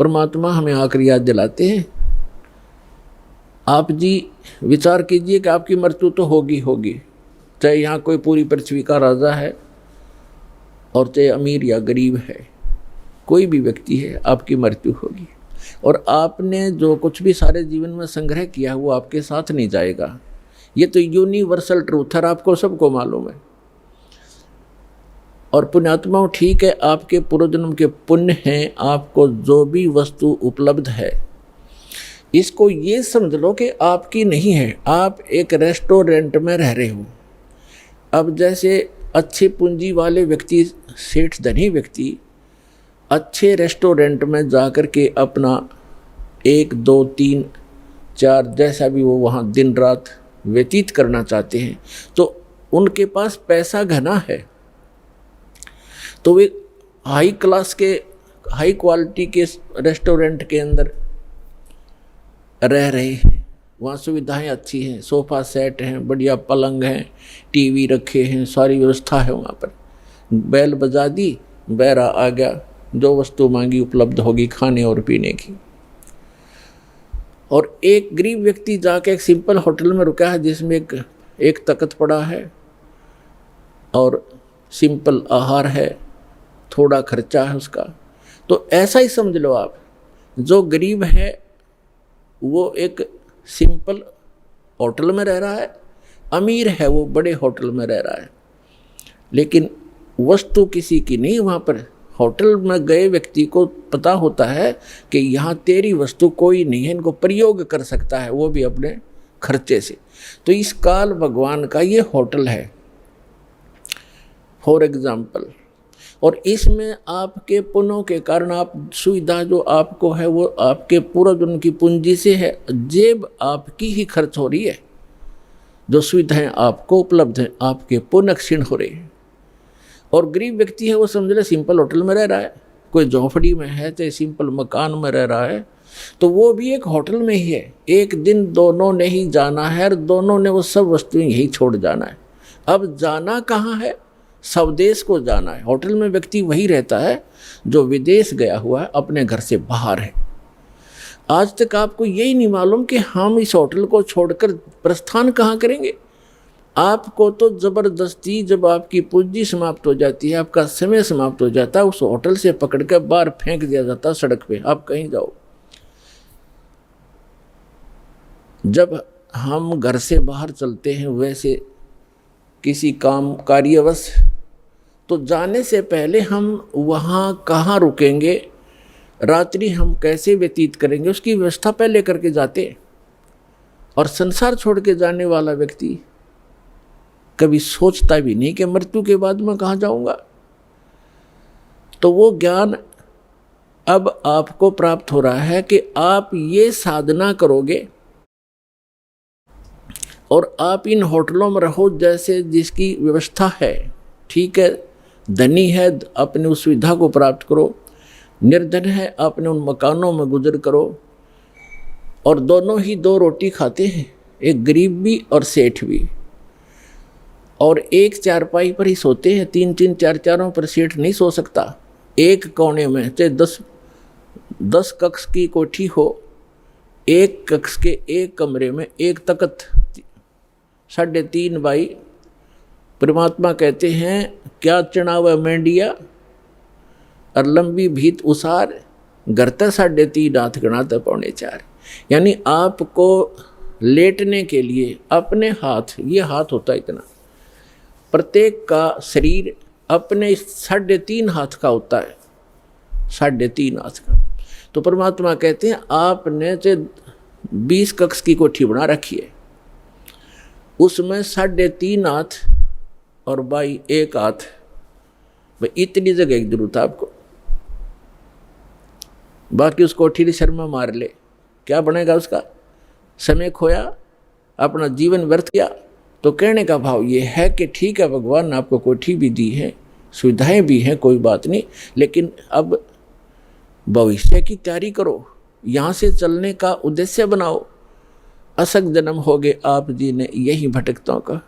परमात्मा हमें आकर याद दिलाते हैं, आप जी विचार कीजिए कि आपकी मृत्यु तो होगी होगी, चाहे यहाँ कोई पूरी पृथ्वी का राजा है और चाहे अमीर या गरीब है, कोई भी व्यक्ति है, आपकी मृत्यु होगी। और आपने जो कुछ भी सारे जीवन में संग्रह किया वो आपके साथ नहीं जाएगा। ये तो यूनिवर्सल ट्रूथ है, आपको सबको मालूम है। और पुण्यात्माओं, ठीक है, आपके पूर्वजन्म के पुण्य हैं, आपको जो भी वस्तु उपलब्ध है इसको ये समझ लो कि आपकी नहीं है। आप एक रेस्टोरेंट में रह रहे हो। अब जैसे अच्छे पूंजी वाले व्यक्ति, सेठ धनी व्यक्ति अच्छे रेस्टोरेंट में जाकर के अपना 1, 2, 3, 4 जैसा भी वो वहाँ दिन रात व्यतीत करना चाहते हैं, तो उनके पास पैसा घना है, तो वे हाई क्लास के, हाई क्वालिटी के रेस्टोरेंट के अंदर रह रहे हैं। वहाँ सुविधाएं अच्छी हैं, सोफ़ा सेट हैं, बढ़िया पलंग हैं, टीवी रखे हैं, सारी व्यवस्था है वहाँ पर। बैल बजा दी, बैरा आ गया, जो वस्तु मांगी उपलब्ध होगी खाने और पीने की। और एक गरीब व्यक्ति जाके एक सिंपल होटल में रुका है जिसमें एक तख्त पड़ा है और सिंपल आहार है, थोड़ा खर्चा है उसका। तो ऐसा ही समझ लो आप, जो गरीब है वो एक सिंपल होटल में रह रहा है, अमीर है वो बड़े होटल में रह रहा है, लेकिन वस्तु किसी की नहीं। वहाँ पर होटल में गए व्यक्ति को पता होता है कि यहाँ तेरी वस्तु कोई नहीं है, इनको प्रयोग कर सकता है, वो भी अपने खर्चे से। तो इस काल भगवान का ये होटल है फॉर एग्जाम्पल। और इसमें आपके पुण्यों के कारण आप सुविधा जो आपको है वो आपके पूर्वजन्म की पूंजी से है, जेब आपकी ही खर्च हो रही है। जो सुविधाएं आपको उपलब्ध हैं आपके पुण्य क्षीण हो रहे हैं। और गरीब व्यक्ति है वो समझ ले सिंपल होटल में रह रहा है, कोई झोंपड़ी में है, चाहे सिंपल मकान में रह रहा है, तो वो भी एक होटल में ही है। एक दिन दोनों ने ही जाना है और दोनों ने वो सब वस्तुएं यही छोड़ जाना है। अब जाना कहाँ है? स्वदेश को जाना है। होटल में व्यक्ति वही रहता है जो विदेश गया हुआ है, अपने घर से बाहर है। आज तक आपको यही नहीं मालूम कि हम इस होटल को छोड़कर प्रस्थान कहाँ करेंगे। आपको तो ज़बरदस्ती जब आपकी पूंजी समाप्त हो जाती है, आपका समय समाप्त हो जाता है, उस होटल से पकड़ कर बाहर फेंक दिया जाता है सड़क पे, आप कहीं जाओ। जब हम घर से बाहर चलते हैं वैसे किसी काम कार्यवश, तो जाने से पहले हम वहाँ कहाँ रुकेंगे, रात्रि हम कैसे व्यतीत करेंगे, उसकी व्यवस्था पहले करके जाते हैं। और संसार छोड़ के जाने वाला व्यक्ति कभी सोचता भी नहीं कि मृत्यु के बाद मैं कहाँ जाऊँगा। तो वो ज्ञान अब आपको प्राप्त हो रहा है कि आप ये साधना करोगे और आप इन होटलों में रहो जैसे जिसकी व्यवस्था है, ठीक है। धनी है अपने उस सुविधा को प्राप्त करो, निर्धन है अपने उन मकानों में गुजर करो। और दोनों ही 2 रोटी खाते हैं, एक गरीब भी और सेठ भी। और एक चारपाई पर ही सोते हैं, 3-3 4-4 पर सेठ नहीं सो सकता। एक कोने में चाहे 10 कक्ष की कोठी हो, एक कक्ष के एक कमरे में एक तख्त 3.5 बाई। परमात्मा कहते हैं क्या चढ़ावा मेंढिया और लंबी भीत उसार, घर तक 3.5 हाथ गणाते 3.25। यानी आपको लेटने के लिए अपने हाथ, ये हाथ होता है इतना, प्रत्येक का शरीर अपने 3.5 हाथ का होता है, 3.5 हाथ का। तो परमात्मा कहते हैं आपने 20 कक्ष की कोठी बना रखी है, उसमें 3.5 हाथ और बाई 1 हाथ, भाई इतनी जगह की जरूरत है आपको। बाकी उस कोठी की शर्मा मार ले, क्या बनेगा उसका? समय खोया, अपना जीवन व्यर्थ किया। तो कहने का भाव ये है कि ठीक है, भगवान ने आपको कोठी भी दी है, सुविधाएं भी हैं, कोई बात नहीं, लेकिन अब भविष्य की तैयारी करो, यहाँ से चलने का उद्देश्य बनाओ। असक जन्म होगे आप जी ने यही भटकतों का।